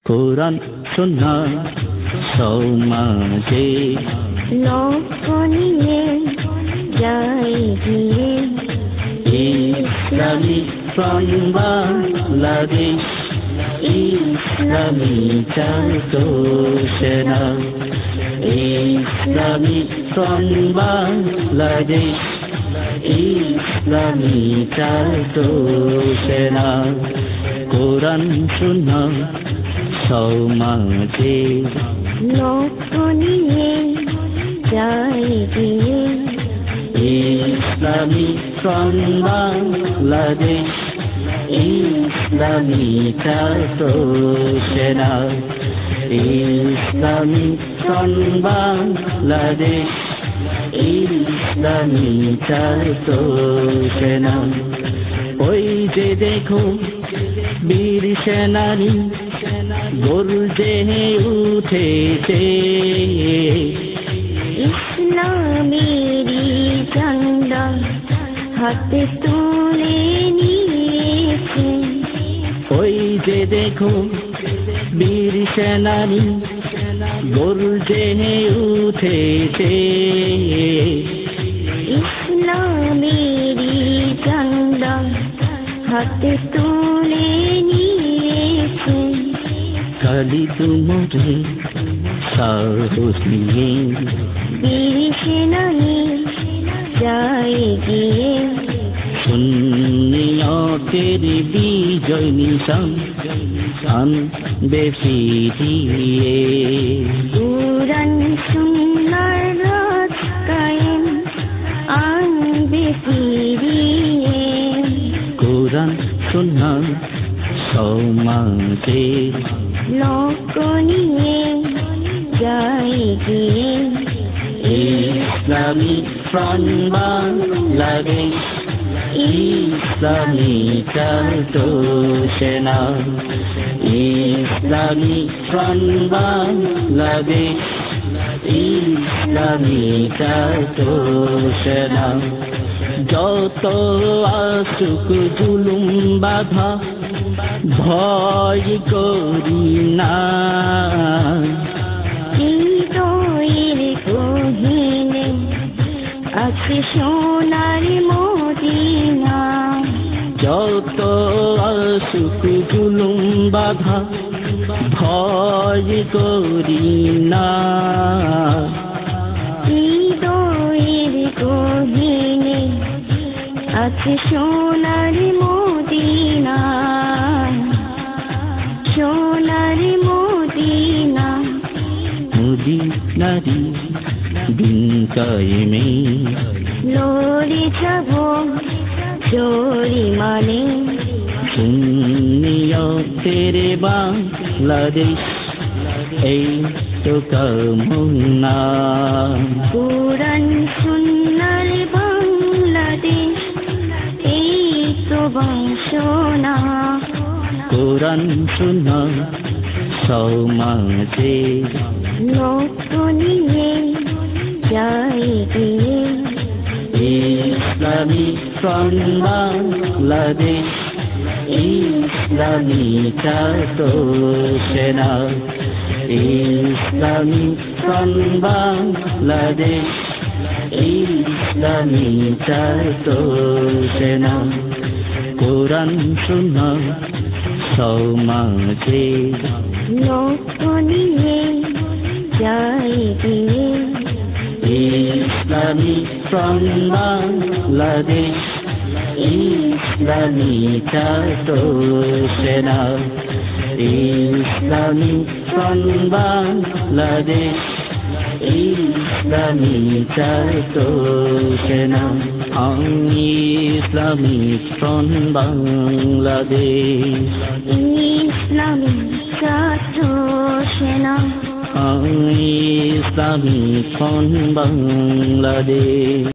কোরআন সুন্নাহ সমাজে লোক নিয়ে যায় গিয়ে ইসলামী ফ্রন্ট বাংলাদেশ, ইসলামী সেনা, ইসলামী ফ্রন্ট বাংলাদেশ, ইসলামী সেনা। কোরআন সুন্নাহ সমাজে লোক নিয়ে যায় গিয়ে ইসলামী ফ্রন্ট বাংলাদেশ, ইসলামী সেনা, ইসলামী ফ্রন্ট বাংলাদেশ, ইসলামী সেনা। ওই যে দেখো বীর সেনানী গর্জে উঠেছে, ইসলামেরই ঝান্ডা হাতে তুলে নিয়েছে। ওই যে দেখো বীর সেনানী গর্জে উঠেছে, ইসলামেরই ঝান্ডা হাতে তুলে নিয়েছে। কালি তুমরে সাহস নিয়ে বীর সেনানী যায় গিয়ে সুন্নিয়তের বিজয় নিশান আনবে ফিরিয়ে। কুরআন সুন্নাহর রাত কায়েম আনবে ফিরিয়ে। কোরআন সুন্নাহ সমাজে লোক নিয়ে যায় গিয়ে ইসলামী ফ্রন্ট বাংলাদেশ, ইসলামী সেনা, ইসলামী ফ্রন্ট বাংলাদেশ, ইসলামী সেনা। যত আসুক জুলুম বাধা ভয় করি না, হৃদয়ের গহীনে আছে সোনার মদিনা। যত আসুক জুলুম বাধা ভয় করি না, হৃদয়ের গহীনে আছে সোনার মদিনা, সোনার মদিনা। মদিনারি দিন কায়েমে লড়ে যাব জোরি মানে সুন্নিয়তের বাংলাদেশ, এই তো কামনা। কুরআন সুন্নাহর বাংলাদেশ, এই তো বাসনা। কোরআন সুন্নাহ সমাজে লোক নিয়ে যায় গিয়ে ইসলামী ফ্রন্ট বাংলাদেশ, ইসলামী সেনা, ইসলামী ফ্রন্ট বাংলাদেশ, ইসলামী সেনা। কোরআন সুন্নাহ সমাজে লোক নিয়ে যায় গিয়ে ইসলামী ফ্রন্ট বাংলাদেশ, ইসলামী সেনা, ইসলামী ফ্রন্ট বাংলাদেশ, ইসলামী সেনা। ইসলামী ফ্রন্ট বাংলাদেশ, ইসলামী ছাত্র সেনা। ইসলামী ফ্রন্ট বাংলাদেশ।